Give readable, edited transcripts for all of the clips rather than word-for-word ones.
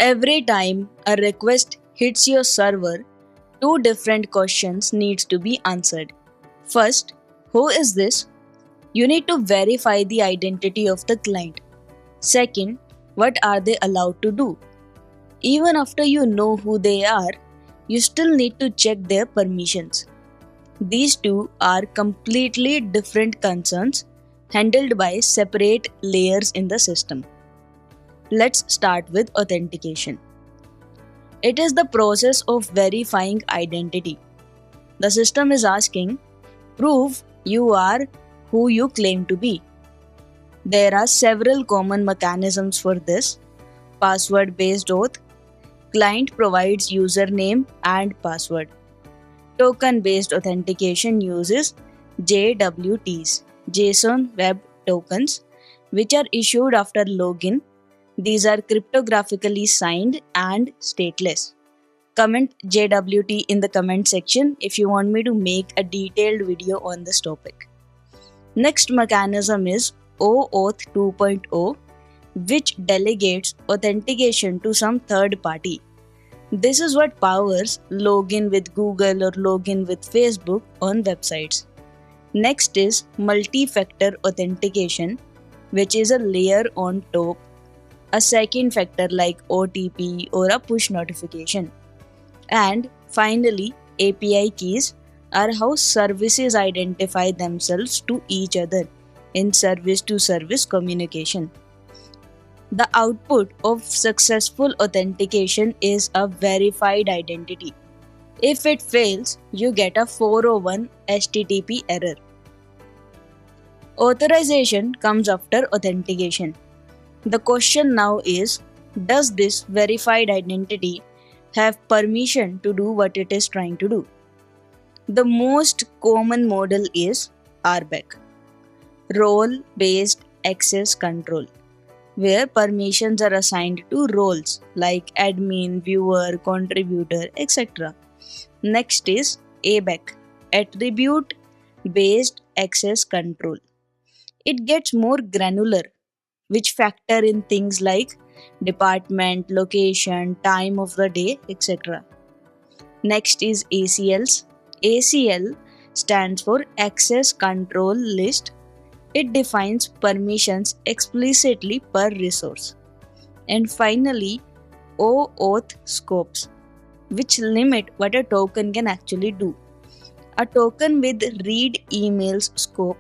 Every time a request hits your server, two different questions needs to be answered. First, who is this? You need to verify the identity of the client. Second, what are they allowed to do? Even after you know who they are, you still need to check their permissions. These two are completely different concerns handled by separate layers in the system. Let's start with authentication. It is the process of verifying identity. The system is asking, prove you are who you claim to be. There are several common mechanisms for this. Password-based oath. Client provides username and password. Token-based authentication uses JWTs, JSON Web Tokens, which are issued after login. These are cryptographically signed and stateless. Comment JWT in the comment section if you want me to make a detailed video on this topic. Next mechanism is OAuth 2.0, which delegates authentication to some third party. This is what powers login with Google or login with Facebook on websites. Next is multi-factor authentication, which is a layer on top, a second factor like OTP or a push notification. And finally, API keys are how services identify themselves to each other in service-to-service communication. The output of successful authentication is a verified identity. If it fails, you get a 401 HTTP error. Authorization comes after authentication. The question now is, does this verified identity have permission to do what it is trying to do? The most common model is RBAC, role-based access control, where permissions are assigned to roles like admin, viewer, contributor, etc. Next is ABAC, attribute-based access control. It gets more granular, which factor in things like department, location, time of the day, etc. Next is ACLs. ACL stands for Access Control List. It defines permissions explicitly per resource. And finally, OAuth scopes, which limit what a token can actually do. A token with read emails scope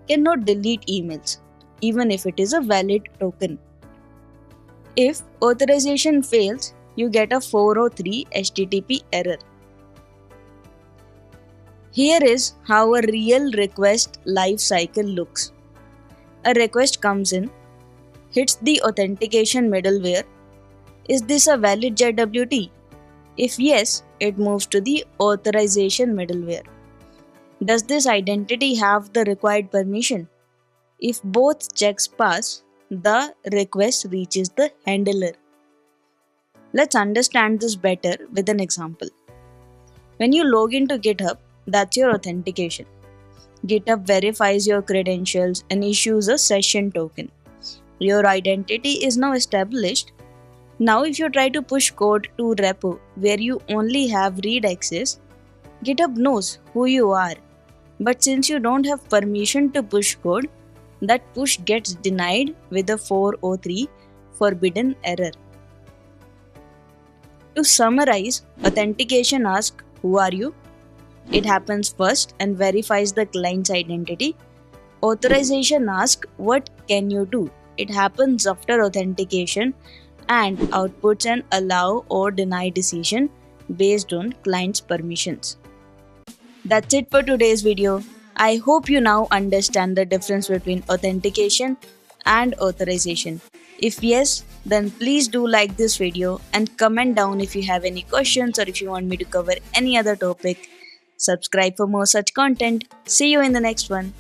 cannot delete emails, even if it is a valid token. If authorization fails, you get a 403 HTTP error. Here is how a real request lifecycle looks. A request comes in, hits the authentication middleware. Is this a valid JWT? If yes, it moves to the authorization middleware. Does this identity have the required permission? If both checks pass, the request reaches the handler. Let's understand this better with an example. When you log into GitHub, that's your authentication. GitHub verifies your credentials and issues a session token. Your identity is now established. Now if you try to push code to repo where you only have read access, GitHub knows who you are. But since you don't have permission to push code, that push gets denied with a 403 forbidden error. To summarize, authentication asks, who are you? It happens first and verifies the client's identity. Authorization asks, what can you do? It happens after authentication and outputs an allow or deny decision based on client's permissions. That's it for today's video. I hope you now understand the difference between authentication and authorization. If yes, then please do like this video and comment down if you have any questions or if you want me to cover any other topic. Subscribe for more such content. See you in the next one.